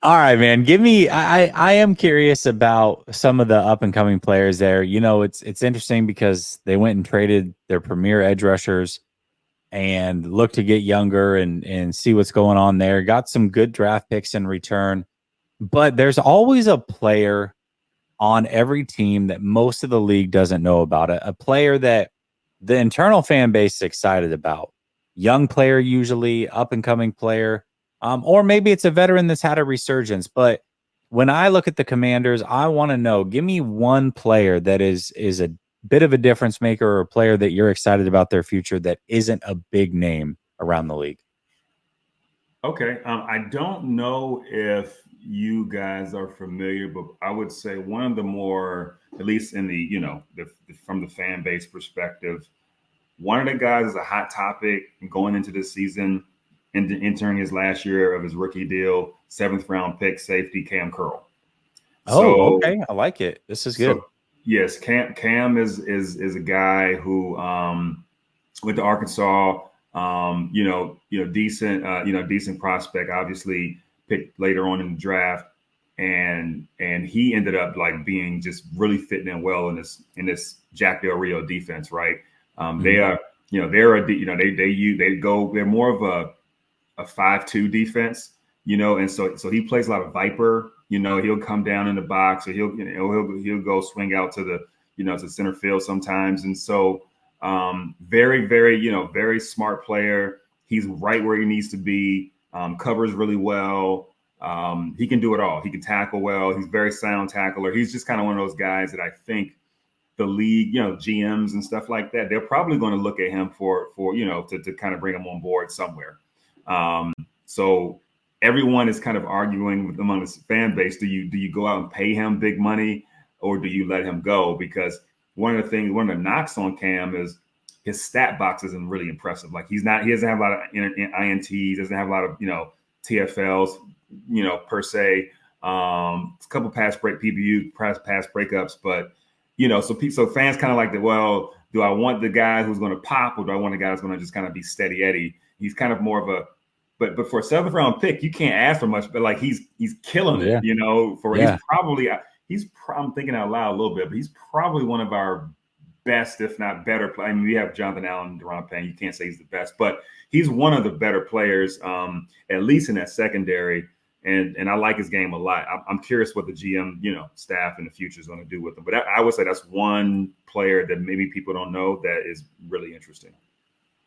All right, man. Give me. I am curious about some of the up and coming players there. It's interesting because they went and traded their premier edge rushers and look to get younger and see what's going on there. Got some good draft picks in return, but there's always a player on every team that most of the league doesn't know about. A player that the internal fan base is excited about. Young player, usually up and coming player, or maybe it's a veteran that's had a resurgence. But when I look at the Commanders, I want to know. Give me one player that is a bit of a difference maker, or a player that you're excited about their future that isn't a big name around the league. Okay. I don't know if you guys are familiar, but I would say one of the more, at least in the, from the fan base perspective, one of the guys is a hot topic going into this season and entering his last year of his rookie deal, seventh round pick safety Cam Curl. Oh, So, okay. I like it. This is good. so yes, Cam is a guy who went to Arkansas. Decent, decent prospect. Obviously, picked later on in the draft, and he ended up like being just really fitting in well in this Jack Del Rio defense, right? They Mhm. are, they're more of a 5-2 defense, and so he plays a lot of viper. He'll come down in the box, or he'll go swing out to the to center field sometimes, and so very very very smart player. He's right where he needs to be. Covers really well. He can do it all. He can tackle well. He's very sound tackler. He's just kind of one of those guys that I think the league, GMs and stuff like that, they're probably going to look at him for to kind of bring him on board somewhere. So everyone is kind of arguing among the fan base: do you go out and pay him big money, or do you let him go? Because one of the knocks on Cam is his stat box isn't really impressive. Like he doesn't have a lot of ints, doesn't have a lot of TFLs, per se. A couple pass break PBU pass breakups, but so fans kind of like that. Well, do I want the guy who's going to pop, or do I want the guy who's going to just kind of be steady Eddie? He's kind of more of a, but for a seventh round pick, you can't ask for much. But like he's killing it, Yeah. For Yeah. I'm thinking out loud a little bit, but he's probably one of our best, if not better. I mean, we have Jonathan Allen, Deron Payne. You can't say he's the best, but he's one of the better players, at least in that secondary. And I like his game a lot. I'm curious what the GM, staff in the future is going to do with him. But I would say that's one player that maybe people don't know that is really interesting.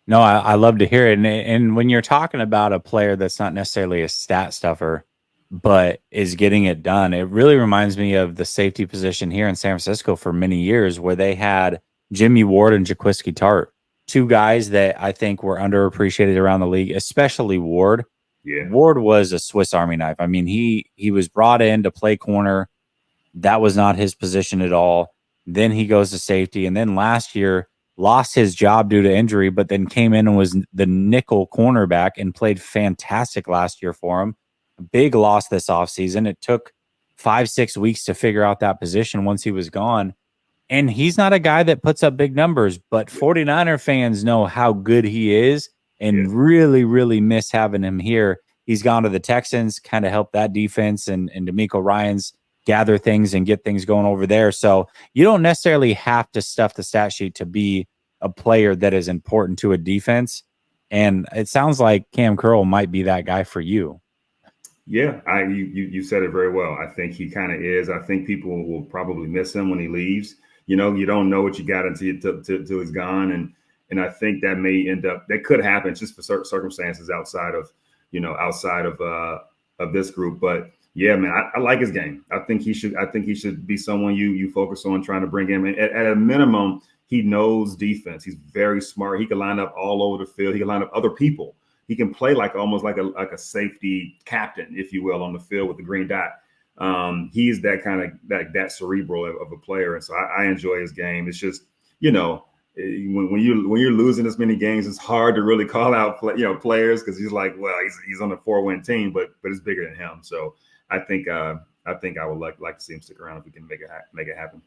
No, I love to hear it. And when you're talking about a player that's not necessarily a stat stuffer, but is getting it done, it really reminds me of the safety position here in San Francisco for many years, where they had Jimmy Ward and Jaquiski Tart, two guys that I think were underappreciated around the league, especially Ward. Yeah. Ward was a Swiss Army knife. I mean, he was brought in to play corner. That was not his position at all. Then he goes to safety, and then last year lost his job due to injury, but then came in and was the nickel cornerback and played fantastic last year for him. A big loss this offseason. It took 5-6 weeks to figure out that position once he was gone. And he's not a guy that puts up big numbers, but 49er fans know how good he is Yeah. and really, really miss having him here. He's gone to the Texans, kind of helped that defense, and D'Amico Ryans gather things and get things going over there. So you don't necessarily have to stuff the stat sheet to be a player that is important to a defense. And it sounds like Cam Curl might be that guy for you. Yeah, you said it very well. I think he kind of is. I think people will probably miss him when he leaves. You don't know what you got until he's gone, and I think that could happen just for certain circumstances outside of this group. But yeah, man, I like his game. I think he should be someone you focus on trying to bring him in. At a minimum, he knows defense. He's very smart. He can line up all over the field. He can line up other people. He can play like almost like a safety captain, if you will, on the field with the green dot. He's that kind of that cerebral of a player, and so I enjoy his game. It's just when you're losing this many games, it's hard to really call out players, because he's like, well, he's on a 4-win team, but it's bigger than him. So I think I would like to see him stick around if we can make it happen.